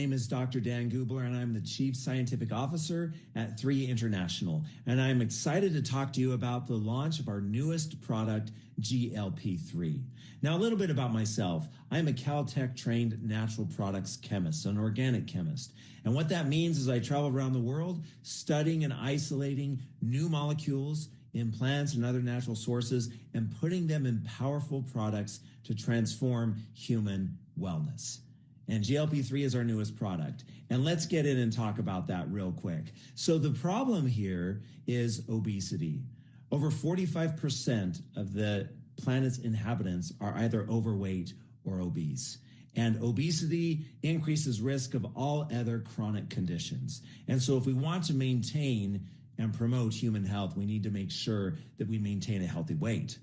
My name is Dr. Dan Gubler, and I'm the Chief Scientific Officer at 3 International. And I'm excited to talk to you about the launch of our newest product, GLP-3. Now, a little bit about myself. I'm a Caltech-trained natural products chemist, an organic chemist. And what that means is I travel around the world studying and isolating new molecules in plants and other natural sources and putting them in powerful products to transform human wellness. And GLP-3 is our newest product. And let's get in and talk about that real quick. So the problem here is obesity. Over 45% of the planet's inhabitants are either overweight or obese. And obesity increases risk of all other chronic conditions. And so if we want to maintain and promote human health, we need to make sure that we maintain a healthy weight.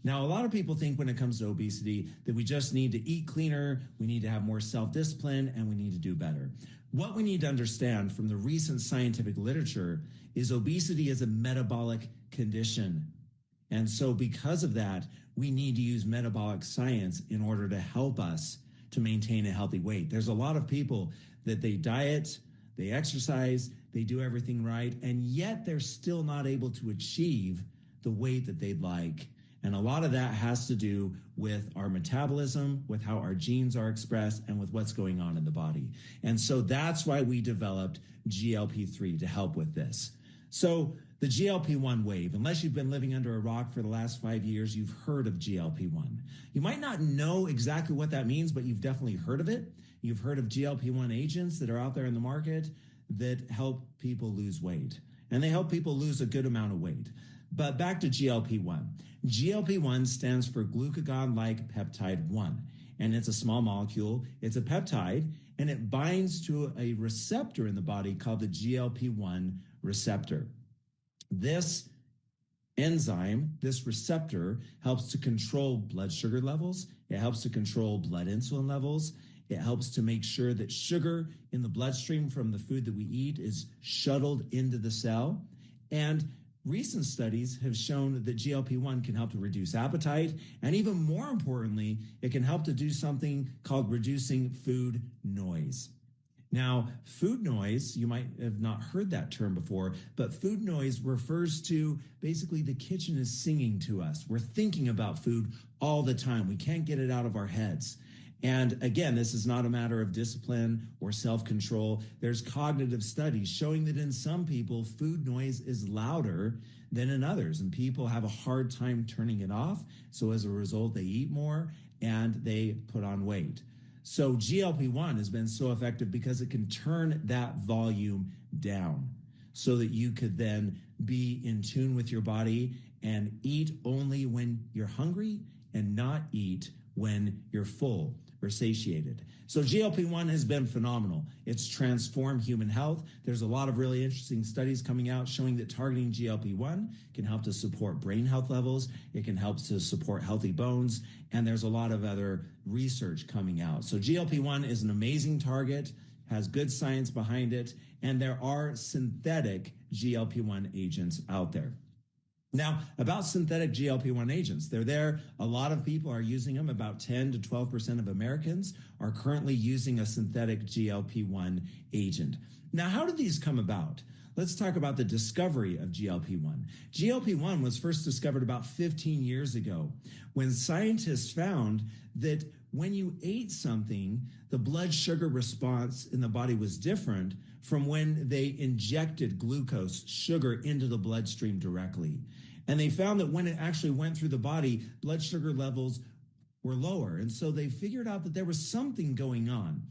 Now, a lot of people think when it comes to obesity that we just need to eat cleaner, we need to have more self-discipline, and we need to do better. What we need to understand from the recent scientific literature is obesity is a metabolic condition. And so because of that, we need to use metabolic science in order to help us to maintain a healthy weight. There's a lot of people that they diet, they exercise, they do everything right, and yet they're still not able to achieve the weight that they'd like. And a lot of that has to do with our metabolism, with how our genes are expressed, and with what's going on in the body. And so that's why we developed GLP-3 to help with this. So the GLP-1 wave, unless you've been living under a rock for the last 5 years, you've heard of GLP-1. You might not know exactly what that means, but you've definitely heard of it. You've heard of GLP-1 agents that are out there in the market that help people lose weight. And they help people lose a good amount of weight. But back to GLP-1. GLP-1 stands for glucagon-like peptide 1, and it's a small molecule. It's a peptide, and it binds to a receptor in the body called the GLP-1 receptor. This enzyme, this receptor, helps to control blood sugar levels. It helps to control blood insulin levels. It helps to make sure that sugar in the bloodstream from the food that we eat is shuttled into the cell. And recent studies have shown that GLP-1 can help to reduce appetite, and even more importantly, it can help to do something called reducing food noise. Now, food noise, you might have not heard that term before, but food noise refers to basically the kitchen is singing to us. We're thinking about food all the time. We can't get it out of our heads. And again, this is not a matter of discipline or self-control. There's cognitive studies showing that in some people, food noise is louder than in others, and people have a hard time turning it off. So as a result, they eat more and they put on weight. So GLP-1 has been so effective because it can turn that volume down so that you could then be in tune with your body and eat only when you're hungry and not eat when you're full or satiated. So GLP-1 has been phenomenal. It's transformed human health. There's a lot of really interesting studies coming out showing that targeting GLP-1 can help to support brain health levels. It can help to support healthy bones. And there's a lot of other research coming out. So GLP-1 is an amazing target, has good science behind it, and there are synthetic GLP-1 agents out there. Now, about synthetic GLP-1 agents, they're there. A lot of people are using them. About 10 to 12% of Americans are currently using a synthetic GLP-1 agent. Now, how did these come about? Let's talk about the discovery of GLP-1. GLP-1 was first discovered about 15 years ago when scientists found that when you ate something, the blood sugar response in the body was different from when they injected glucose, sugar, into the bloodstream directly. And they found that when it actually went through the body, blood sugar levels were lower. And so they figured out that there was something going on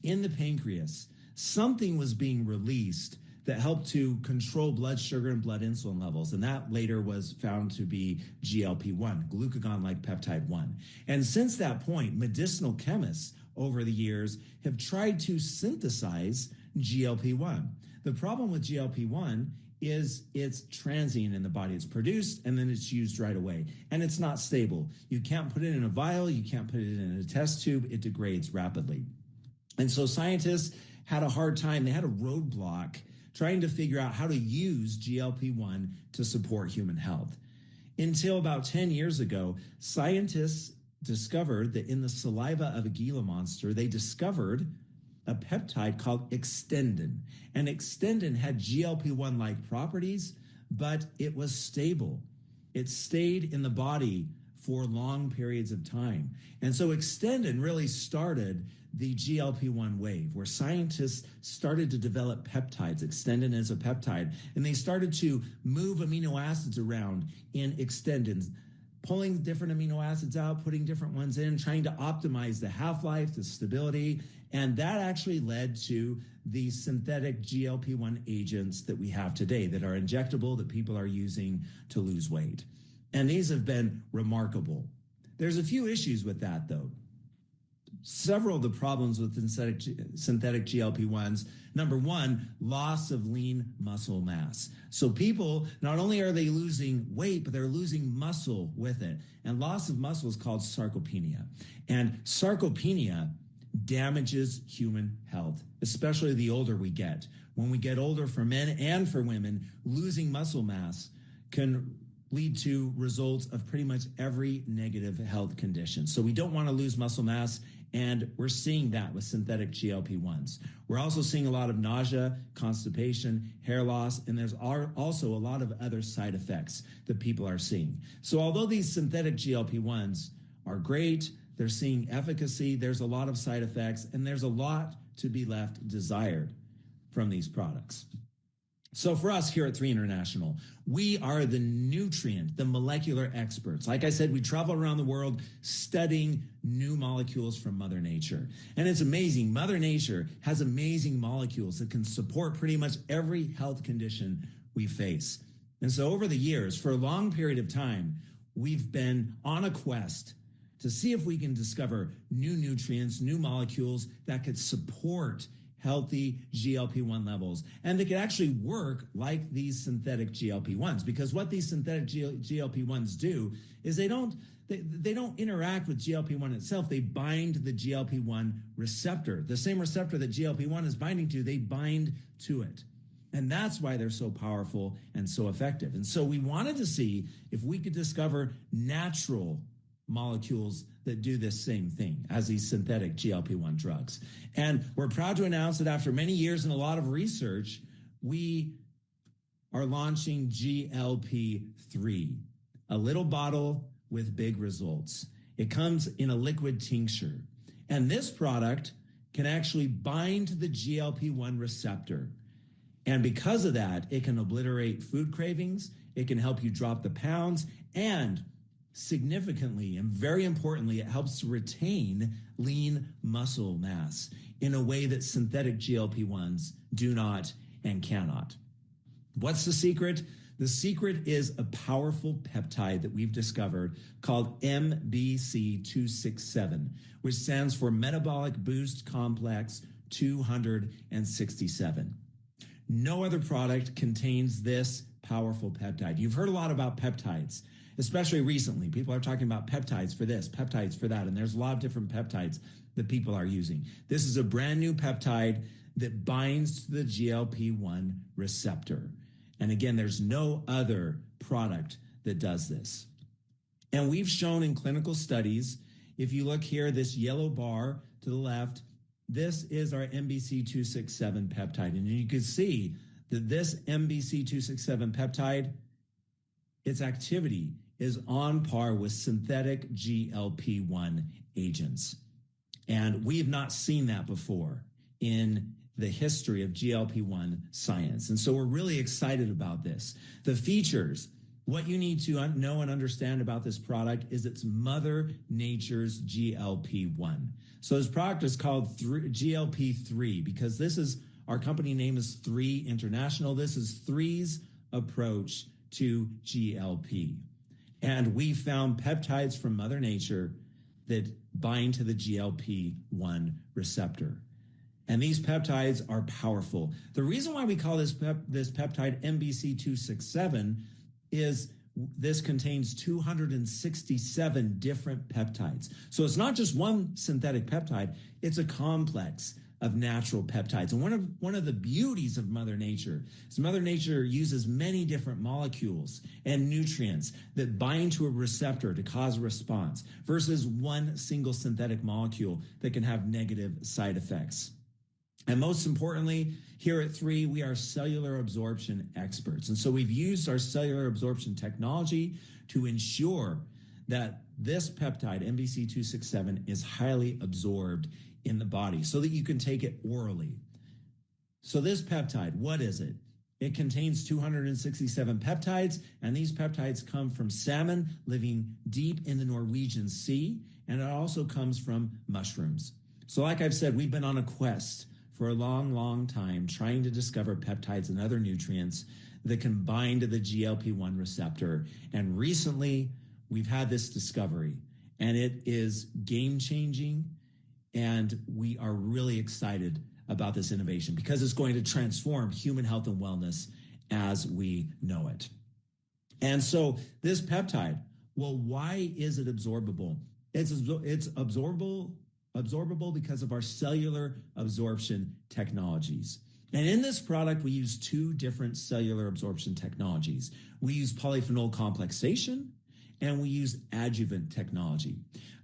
in the pancreas. Something was being released that helped to control blood sugar and blood insulin levels. And that later was found to be GLP-1, glucagon-like peptide 1. And since that point, medicinal chemists over the years have tried to synthesize GLP-1. The problem with GLP-1 is it's transient in the body. It's produced and then it's used right away. And it's not stable. You can't put it in a vial. You can't put it in a test tube. It degrades rapidly. And so scientists had a hard time. They had a roadblock trying to figure out how to use GLP-1 to support human health. Until about 10 years ago, scientists discovered that in the saliva of a Gila monster, they discovered a peptide called extendin. And extendin had GLP-1-like properties, but it was stable. It stayed in the body for long periods of time. And so extendin really started the GLP-1 wave, where scientists started to develop peptides. Extendin is a peptide, and they started to move amino acids around in extendins, pulling different amino acids out, putting different ones in, trying to optimize the half-life, the stability, and that actually led to the synthetic GLP-1 agents that we have today that are injectable, that people are using to lose weight. And these have been remarkable. There's a few issues with that, though. Several of the problems with synthetic GLP-1s, number one, loss of lean muscle mass. So people, not only are they losing weight, but they're losing muscle with it. And loss of muscle is called sarcopenia. And sarcopenia damages human health, especially the older we get. When we get older, for men and for women, losing muscle mass can lead to results of pretty much every negative health condition. So we don't want to lose muscle mass, and we're seeing that with synthetic GLP-1s. We're also seeing a lot of nausea, constipation, hair loss, and there's also a lot of other side effects that people are seeing. So although these synthetic GLP-1s are great, they're seeing efficacy, there's a lot of side effects, and there's a lot to be left desired from these products. So for us here at 3 International, we are the nutrient, the molecular experts. Like I said, we travel around the world studying new molecules from Mother Nature. And it's amazing. Mother Nature has amazing molecules that can support pretty much every health condition we face. And so over the years, for a long period of time, we've been on a quest to see if we can discover new nutrients, new molecules that could support healthy GLP-1 levels, and they could actually work like these synthetic GLP-1s, because what these synthetic GLP-1s do is they don't interact with GLP-1 itself. They bind the GLP-1 receptor, the same receptor that GLP-1 is binding to. They bind to it, and that's why they're so powerful and so effective. And so we wanted to see if we could discover natural molecules that do this same thing as these synthetic GLP-1 drugs. And we're proud to announce that after many years and a lot of research, we are launching GLP-3, a little bottle with big results. It comes in a liquid tincture. And this product can actually bind to the GLP-1 receptor. And because of that, it can obliterate food cravings, it can help you drop the pounds, and significantly and very importantly, it helps to retain lean muscle mass in a way that synthetic GLP-1s do not and cannot. What's the secret? The secret is a powerful peptide that we've discovered called MBC267, which stands for Metabolic Boost Complex 267. No other product contains this powerful peptide. You've heard a lot about peptides, especially recently. People are talking about peptides for this, peptides for that, and there's a lot of different peptides that people are using. This is a brand new peptide that binds to the GLP-1 receptor. And again, there's no other product that does this. And we've shown in clinical studies, if you look here, this yellow bar to the left, this is our MBC267 peptide. And you can see that this MBC267 peptide, its activity is on par with synthetic GLP-1 agents. And we have not seen that before in the history of GLP-1 science. And so we're really excited about this. The features, what you need to know and understand about this product is it's Mother Nature's GLP-1. So this product is called GLP-3 because this is, our company name is 3 International. This is 3's approach to GLP. And we found peptides from Mother Nature that bind to the GLP-1 receptor. And these peptides are powerful. The reason why we call this peptide MBC267 is this contains 267 different peptides. So it's not just one synthetic peptide, it's a complex of natural peptides. And one of the beauties of Mother Nature is Mother Nature uses many different molecules and nutrients that bind to a receptor to cause a response versus one single synthetic molecule that can have negative side effects. And most importantly, here at 3, we are cellular absorption experts. And so we've used our cellular absorption technology to ensure that this peptide, MBC267, is highly absorbed in the body so that you can take it orally. So this peptide, what is it? It contains 267 peptides, and these peptides come from salmon living deep in the Norwegian Sea, and it also comes from mushrooms. So like I've said, we've been on a quest for a long, long time trying to discover peptides and other nutrients that can bind to the GLP-1 receptor. And recently, we've had this discovery, and it is game-changing, and we are really excited about this innovation because it's going to transform human health and wellness as we know it. And so this peptide, well, why is it absorbable? It's absorbable because of our cellular absorption technologies. And in this product, we use 2 different cellular absorption technologies. We use polyphenol complexation, and we use adjuvant technology.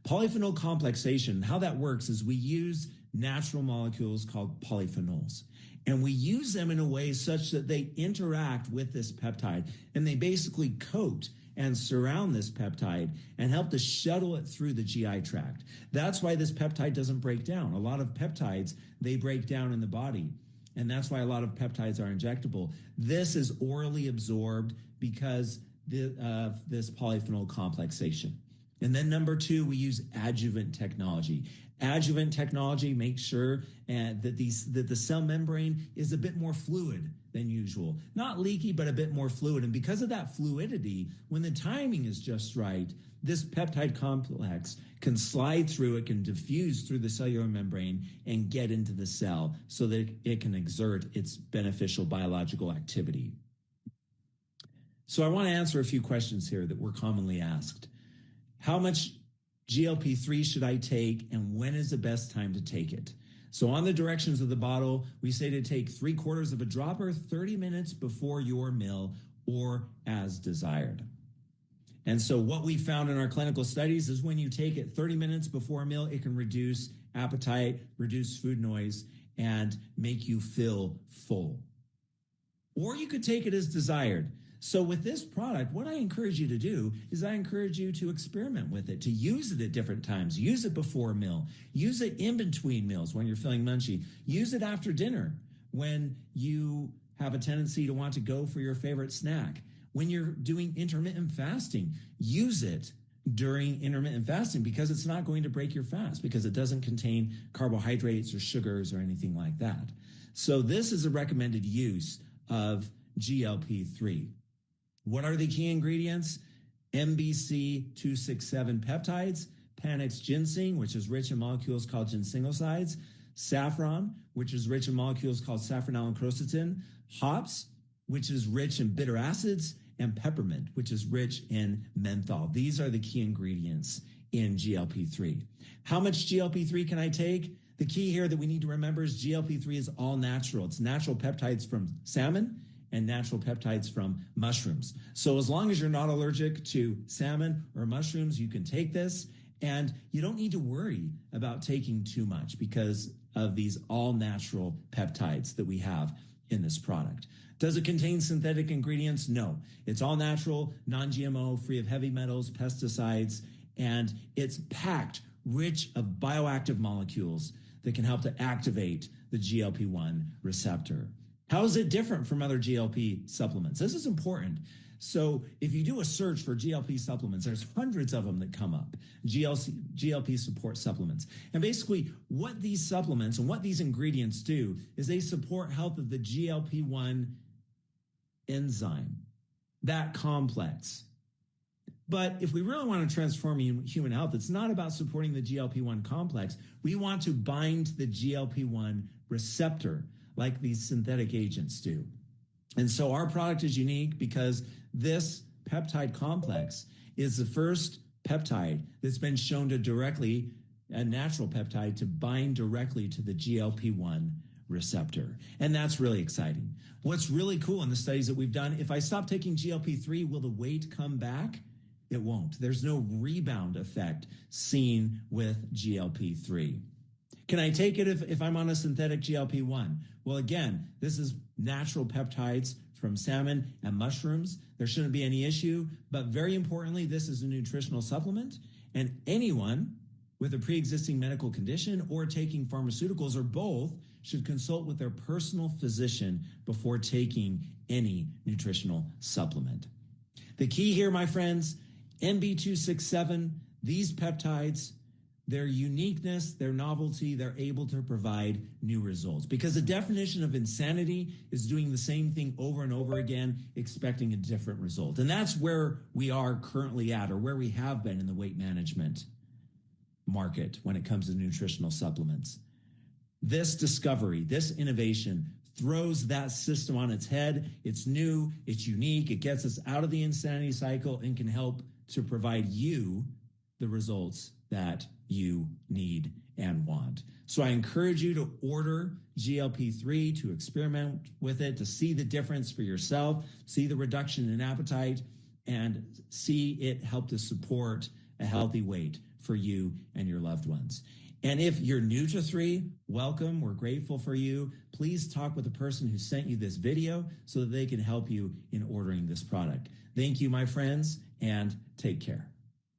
Polyphenol complexation, how that works is we use natural molecules called polyphenols, and we use them in a way such that they interact with this peptide, and they basically coat and surround this peptide and help to shuttle it through the GI tract. That's why this peptide doesn't break down. A lot of peptides, they break down in the body, and that's why a lot of peptides are injectable. This is orally absorbed because of this polyphenol complexation. And then number 2, we use adjuvant technology. Adjuvant technology makes sure that the cell membrane is a bit more fluid than usual. Not leaky, but a bit more fluid. And because of that fluidity, when the timing is just right, this peptide complex can slide through, it can diffuse through the cellular membrane and get into the cell so that it can exert its beneficial biological activity. So I want to answer a few questions here that we're commonly asked. How much GLP-3 should I take, and when is the best time to take it? So on the directions of the bottle, we say to take 3/4 of a dropper 30 minutes before your meal or as desired. And so what we found in our clinical studies is when you take it 30 minutes before a meal, it can reduce appetite, reduce food noise, and make you feel full. Or you could take it as desired. So with this product, what I encourage you to do is I encourage you to experiment with it, to use it at different times. Use it before a meal. Use it in between meals when you're feeling munchy. Use it after dinner when you have a tendency to want to go for your favorite snack. When you're doing intermittent fasting, use it during intermittent fasting because it's not going to break your fast because it doesn't contain carbohydrates or sugars or anything like that. So this is a recommended use of GLP-3. What are the key ingredients? MBC267 peptides, Panax ginseng, which is rich in molecules called ginsenosides, saffron, which is rich in molecules called saffronalin quercetin, hops, which is rich in bitter acids, and peppermint, which is rich in menthol. These are the key ingredients in GLP-3. How much GLP-3 can I take? The key here that we need to remember is GLP-3 is all natural. It's natural peptides from salmon and natural peptides from mushrooms. So as long as you're not allergic to salmon or mushrooms, you can take this, and you don't need to worry about taking too much because of these all natural peptides that we have in this product. Does it contain synthetic ingredients? No. It's all natural, non-GMO, free of heavy metals, pesticides, and it's packed rich of bioactive molecules that can help to activate the GLP-1 receptor. How is it different from other GLP supplements? This is important. So if you do a search for GLP supplements, there's hundreds of them that come up, GLP support supplements. And basically what these supplements and what these ingredients do is they support health of the GLP-1 enzyme, that complex. But if we really want to transform human health, it's not about supporting the GLP-1 complex. We want to bind the GLP-1 receptor like these synthetic agents do. And so our product is unique because this peptide complex is the first peptide that's been shown to directly, a natural peptide, to bind directly to the GLP-1 receptor. And that's really exciting. What's really cool in the studies that we've done, if I stop taking GLP-3, will the weight come back? It won't. There's no rebound effect seen with GLP-3. Can I take it if I'm on a synthetic GLP-1? Well, again, this is natural peptides from salmon and mushrooms. There shouldn't be any issue, but very importantly, this is a nutritional supplement, and anyone with a pre-existing medical condition or taking pharmaceuticals or both should consult with their personal physician before taking any nutritional supplement. The key here, my friends, NB267, these peptides, their uniqueness, their novelty, they're able to provide new results. Because the definition of insanity is doing the same thing over and over again, expecting a different result. And that's where we are currently at, or where we have been in the weight management market when it comes to nutritional supplements. This discovery, this innovation throws that system on its head. It's new, it's unique, it gets us out of the insanity cycle and can help to provide you the results that you need and want. So I encourage you to order GLP-3, to experiment with it, to see the difference for yourself, see the reduction in appetite, and see it help to support a healthy weight for you and your loved ones. And if you're new to 3, welcome. We're grateful for you. Please talk with the person who sent you this video so that they can help you in ordering this product. Thank you, my friends, and take care.